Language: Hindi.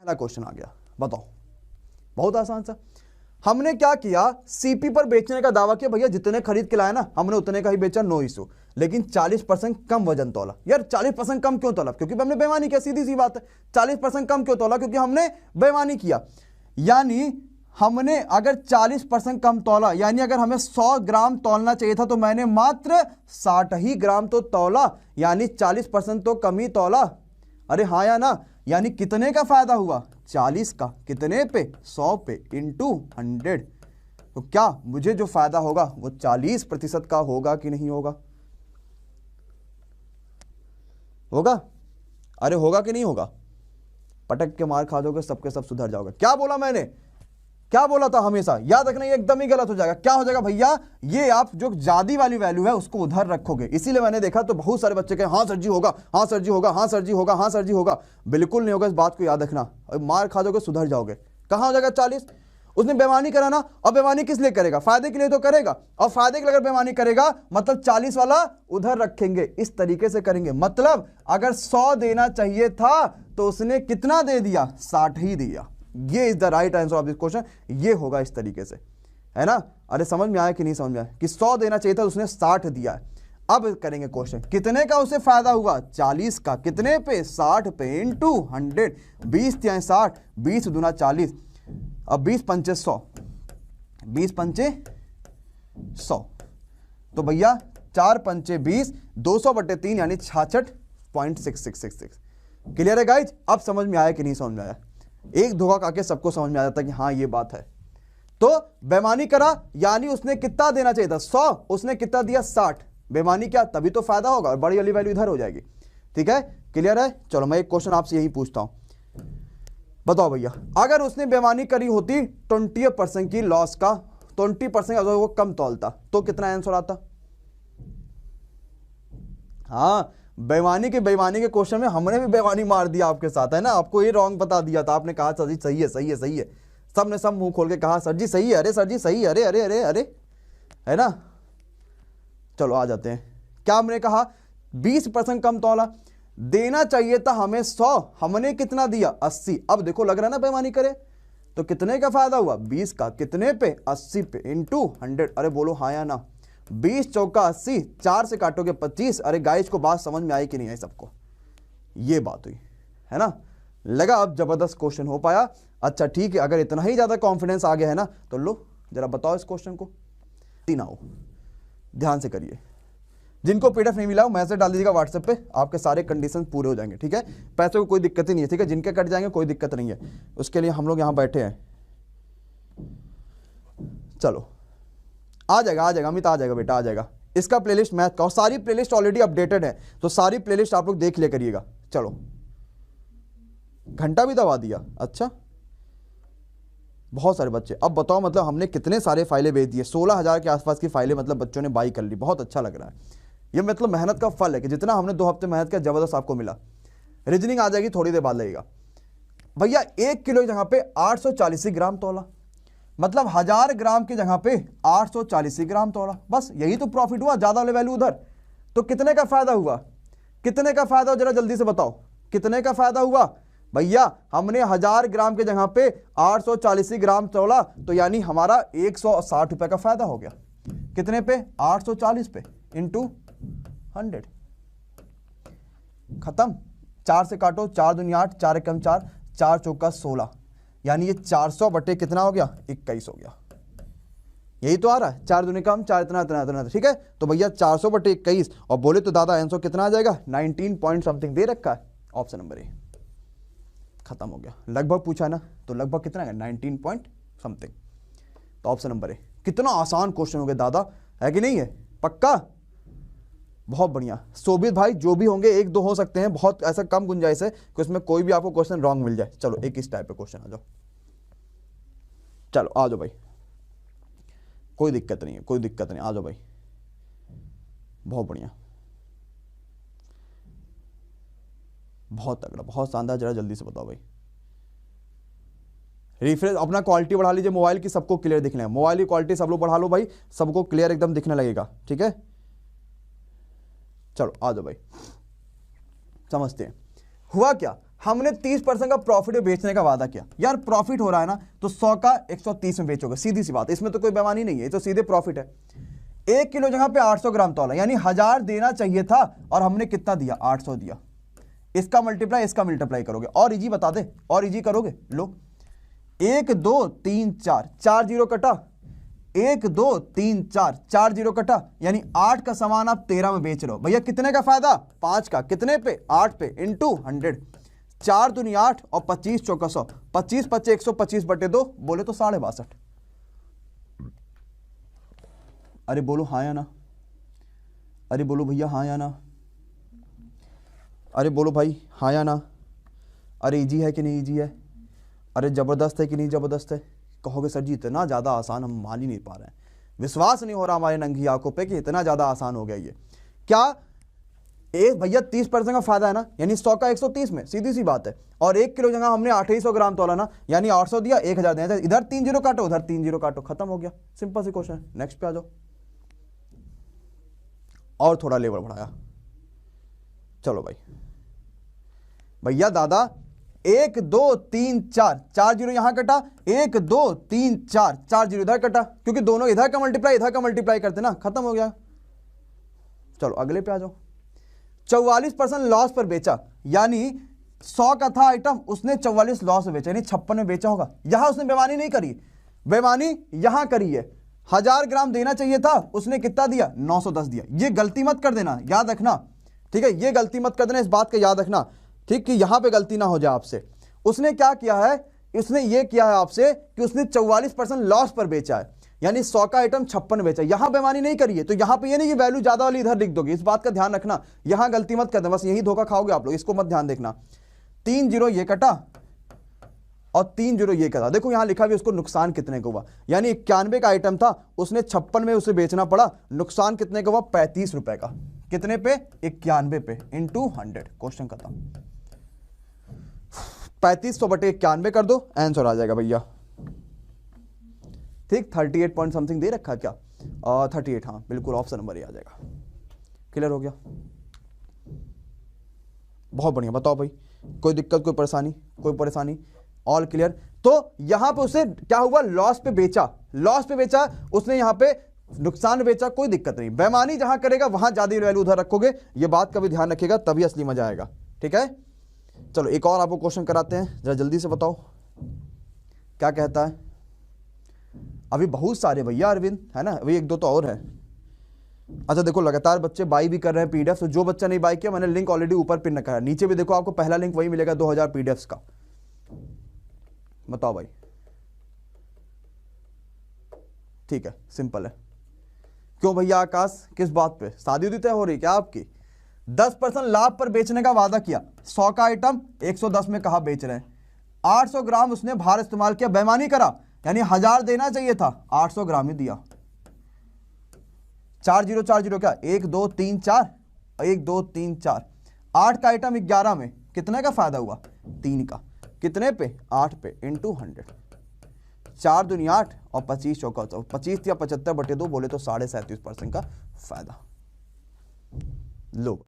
पहला क्वेश्चन आ गया, बताओ, बहुत आसान सा। हमने क्या किया, सीपी पर बेचने का दावा किया, भैया जितने खरीद के लाया ना हमने उतने का ही बेचा, नो इशू, लेकिन 40% कम वजन तोला। यार 40% कम क्यों तोला? क्योंकि हमने बेईमानी किया, सीधी सी बात है। 40% कम क्यों तोला? क्योंकि हमने बेईमानी किया। यानी हमने अगर 40% कम तोला, यानी अगर हमें 100 ग्राम तोलना चाहिए था तो मैंने मात्र 60 ही ग्राम तो तोला, यानी 40% तो कम ही तोला। अरे हाँ या ना? यानी कितने का फायदा हुआ? 40 का। कितने पे? 100 पे इंटू 100। तो क्या मुझे जो फायदा होगा वो 40% का होगा कि नहीं होगा? होगा? अरे होगा कि नहीं होगा? पटक के मार खा दोगे, सबके सब सुधर जाओगे। क्या बोला मैंने? क्या बोला था? हमेशा याद रखना, ये एकदम ही गलत हो जाएगा। क्या हो जाएगा भैया? ये आप जो ज्यादा वाली वैल्यू है उसको उधर रखोगे। इसीलिए मैंने देखा तो बहुत सारे बच्चे कहे हाँ सर जी होगा, हाँ सर जी होगा, हाँ सर जी होगा, हाँ सर जी होगा। बिल्कुल नहीं होगा, इस बात को याद रखना। मार खा दोगे, सुधर जाओगे। कहां हो जाएगा 40? उसने बेईमानी करा ना, और बेईमानी किस लिए करेगा? फायदे के लिए तो करेगा, और फायदे के लिए अगर बेईमानी करेगा मतलब 40 वाला उधर रखेंगे, इस तरीके से करेंगे। मतलब अगर 100 देना चाहिए था तो उसने कितना दे दिया? 60 ही दिया। ये is the right answer of this question. ये होगा इस तरीके से, है ना? अरे समझ में आया कि नहीं समझ में आया? कि 100 देना चाहिए था, उसने 60 दिया है। अब करेंगे क्वेश्चन, कितने का उसे फायदा हुआ? 40 का। कितने पे? 60 पे इंटू 100। 20 या 60, 20 दूना 40, अब 20 पंचे 100, 20 पंचे 100, तो भैया 4 पंचे 20, 200/3 यानी 66.6666। क्लियर है गाइज? अब समझ में आया कि नहीं समझ में आया? एक धोखा खा के सबको समझ में आ जाता है कि हाँ ये बात है। तो बेईमानी करा, यानी उसने कितना देना चाहिए था? 100, उसने कितना दिया? 60। बेईमानी क्या? तभी तो फायदा होगा, और बड़ी वाली वैल्यू इधर हो जाएगी। ठीक है, क्लियर है? चलो मैं एक क्वेश्चन आपसे यही पूछता हूं, बताओ भैया, अगर उसने बेईमानी करी होती 20% की लॉस का, 20% अगर वो कम तौलता तो कितना आंसर आता? हाँ, बेईमानी के क्वेश्चन में हमने भी बेईमानी मार दिया आपके साथ, है ना? आपको ये रॉन्ग बता दिया था, आपने कहा सर जी सही है, सही है, सही है। सब ने सब मुंह खोल के कहा सर जी सही है, अरे सर जी सही है, अरे अरे अरे अरे, है ना? चलो आ जाते हैं। क्या हमने कहा? 20% कम तौला, देना चाहिए था हमें 100, हमने कितना दिया? 80। अब देखो लग रहा है ना बेईमानी करे, तो कितने का फायदा हुआ? 20 का। कितने पे? 80 पे इंटू 100। अरे बोलो हाँ या ना? 20 चौका 80, 4 से काटोगे 25। अरे गाइस को बात समझ में आई कि नहीं आई सबको? ये बात हुई, है ना? लगा अब जबरदस्त क्वेश्चन हो पाया। अच्छा ठीक है, अगर इतना ही ज्यादा कॉन्फिडेंस आ गया है ना तो लो जरा बताओ इस क्वेश्चन को। तीन आओ, ध्यान से करिए। जिनको पीडीएफ नहीं मिला हो मैसेज डाल दीजिएगा व्हाट्सएप पे, आपके सारे कंडीशन पूरे हो जाएंगे। ठीक है, पैसे को कोई दिक्कत ही नहीं है। ठीक है, जिनके कट जाएंगे कोई दिक्कत नहीं है, उसके लिए हम लोग यहाँ बैठे हैं। चलो आ जाएगा, आ जाएगा अमित, आ जाएगा बेटा, आ जाएगा। इसका प्लेलिस्ट मैथ का, और सारी प्लेलिस्ट ऑलरेडी अपडेटेड है, तो सारी प्लेलिस्ट आप लोग देख लिया करिएगा। चलो, घंटा भी दबा दिया, अच्छा बहुत सारे बच्चे। अब बताओ मतलब हमने कितने सारे फाइलें भेज दिए, 16,000 के आसपास की फाइलें मतलब बच्चों ने बाई कर ली। बहुत अच्छा लग रहा है, ये मतलब मेहनत का फल है कि जितना हमने 2 हफ्ते मेहनत किया जबरदस्त आपको मिला। रीजनिंग आ जाएगी थोड़ी देर बाद लगेगा। भैया 1 किलो की जगह पे 840 ग्राम तोला, मतलब 1000 ग्राम की जगह पे 840 ग्राम तोला, बस यही तो प्रॉफिट हुआ, ज्यादा वाले वैल्यू उधर। तो कितने का फायदा हुआ? कितने का फायदा हुआ जरा जल्दी से बताओ, कितने का फायदा हुआ? भैया हमने 1000 ग्राम की जगह पे 840 ग्राम तोला, तो यानी हमारा 160 रुपए का फायदा हो गया। कितने पे? 840 पे इंटू 100, खत्म। 4 से काटो, 4 दूनी 8, 4 एकम 4, 4 चौका 16, यानी ये 400 बटे कितना हो गया? 21 हो गया। यही तो आ रहा है, 4 दूनी कम, 4 इतना इतना इतना। ठीक है, तो भैया 400 बटे 21, और बोले तो दादा आंसर कितना आ जाएगा? 19 पॉइंट समथिंग दे रखा है, ऑप्शन नंबर ए। खत्म हो गया, लगभग पूछा ना, तो लगभग कितना है? 19 पॉइंट समथिंग, तो ऑप्शन नंबर ए। कितना आसान क्वेश्चन हो गया दादा, है कि नहीं है? पक्का, बहुत बढ़िया। शोभित भाई जो भी होंगे 1-2 हो सकते हैं, बहुत ऐसा कम गुंजाइश है कि उसमें कोई भी आपको क्वेश्चन रॉन्ग मिल जाए। चलो एक इस टाइप पे क्वेश्चन आ जाओ, चलो आ जाओ भाई, कोई दिक्कत नहीं है, कोई दिक्कत नहीं, आ जाओ भाई, बहुत बढ़िया, बहुत तगड़ा, बहुत शानदार। जरा जल्दी से बताओ भाई। रिफ्रेश अपना क्वालिटी बढ़ा लीजिए मोबाइल की, सबको क्लियर दिखने है। मोबाइल की क्वालिटी सब लोग बढ़ा लो भाई, सबको क्लियर एकदम दिखने लगेगा। ठीक है, चलो आ जाओ भाई, समझते हैं। हुआ क्या? हमने 30% का प्रॉफिट में बेचने का वादा किया। यार प्रॉफिट हो रहा है ना, तो 100 का 130 में बेचोगे, सीधी सी बात, इसमें तो कोई बेईमानी नहीं है, ये तो सीधे प्रॉफिट है। 1 किलो जगह पे 800 ग्राम तौला, यानी 1000 देना चाहिए था और हमने कितना दिया, 800 दिया। इसका मल्टीप्लाई करोगे, और इजी बता दे, और इजी करोगे, लो 1 2 3 4, 4 जीरो कटा, 1 2 3 4, 4 जीरो कटा, यानी 8 का सामान आप 13 में बेच रहे हो। भैया कितने का फायदा, 5 का, कितने पे, 8 पे, इंटू 100, 4 दूनी 8 और 25 चौका 100, 25 25 125 बटे 2, बोले तो 62.5। अरे बोलो हाँ या ना, अरे बोलो भैया हाँ या ना, अरे बोलो भाई हाँ या ना। अरे इजी है कि नहीं इजी है, अरे ज़बरदस्त है कि नहीं ज़बरदस्त है। कहोगे सर जी इतना ज़्यादा आसान हम मान ही नहीं पा रहे हैं, विश्वास नहीं हो रहा हमारे नंगी आंखों पे कि इतना ज़्यादा आसान हो गया ये। क्या भैया 30% का फायदा है ना, यानी 100 का 130 में, सीधी सी बात है। और 1 किलो जगह हमने 2800 ग्राम तोला ना, यानी 800 दिया, 1000 देना, इधर 3 जीरो काटो, उधर 3 जीरो काटो, खत्म हो गया। सिंपल सी क्वेश्चन है। नेक्स्ट पे आ जाओ। और थोड़ा लेवल बढ़ाया, चलो भाई भैया दादा 1 2 3 4, 4 जीरो यहां कटा, 1 2 3 4, 4 जीरो इधर कटा, क्योंकि दोनों इधर का मल्टीप्लाई करते ना, खत्म हो गया। चलो अगले पे आ जाओ। 44% लॉस पर बेचा, यानी 100 का था आइटम, उसने 44 लॉस में बेचा, यानी 56 में बेचा होगा। यहां उसने बेईमानी नहीं करी, बेईमानी यहां करी है। 1000 ग्राम देना चाहिए था, उसने कितना दिया, 910 दिया। ये गलती मत कर देना, याद रखना, ठीक है, ये गलती मत कर देना, इस बात का याद रखना, ठीक, कि यहां पे गलती ना हो जाए आपसे। उसने क्या किया है, उसने ये किया है आपसे कि उसने 44% लॉस पर बेचा है, यानी 100 का आइटम 56 बेचा, यहां बेईमानी नहीं करी है। तो यहां पे ये नहीं कि वैल्यू ज्यादा वाली इधर लिख दोगे, इस बात का ध्यान रखना, यहां गलती मत कर देना, बस यही धोखा खाओगे आप लोग, इसको मत ध्यान देखना। 3 जीरो ये कटा और 3 जीरो ये कटा, देखो यहां लिखा भी उसको नुकसान कितने का हुआ, यानी 91 का आइटम था, उसने 56 में उसे बेचना पड़ा, नुकसान कितने का हुआ, 35 रुपए का। कितने पे, 91 पे, इंटू 100, क्वेश्चन खत्म। 3500 बटे 91 कर दो, आंसर आ जाएगा भैया, ठीक। 38 पॉइंट समथिंग दे रखा क्या, 38, हाँ बिल्कुल ऑप्शन नंबर ही आ जाएगा। क्लियर हो गया, बहुत बढ़िया। बताओ भाई, कोई दिक्कत, कोई परेशानी, ऑल क्लियर। तो यहां पे उसे क्या हुआ, लॉस पे बेचा उसने, यहां पे नुकसान बेचा, कोई दिक्कत नहीं। बेईमानी जहां करेगा वहां ज्यादा वैल्यू उधर रखोगे, ये बात का भी ध्यान रखिएगा, तभी असली मजा आएगा, ठीक है। चलो एक और आपको क्वेश्चन कराते हैं, जरा जल्दी से बताओ क्या कहता है। अभी बहुत सारे भैया अरविंद, है ना, अभी 1 2 तो और है। अच्छा देखो, लगातार बच्चे बाई भी कर रहे हैं पीडीएफ, तो जो बच्चा नहीं बाई किया, मैंने लिंक ऑलरेडी ऊपर पिन रखा है, नीचे भी देखो आपको पहला लिंक वही मिलेगा 2000 पीडीएफ का। बताओ भाई, ठीक है, सिंपल है। क्यों भैया आकाश, किस बात पे, शादी उदी तय हो रही क्या आपकी। 10% लाभ पर बेचने का वादा किया, 100 का आइटम 110 में कहा बेच रहे हैं, 800 ग्राम उसने भार इस्तेमाल किया, बेईमानी करा, यानी 1000 देना चाहिए था, 800 ग्राम ही दिया। 4 जीरो क्या, 1 2 3 4, 1 2 3 4, 8 का आइटम 11 में, कितने का फायदा हुआ, 3 का, कितने पे, 8 पे, इंटू 100, 4 दूनी 8 और 25 चौका 25 या 75 बटे 2, बोले तो 37.5% का फायदा। लो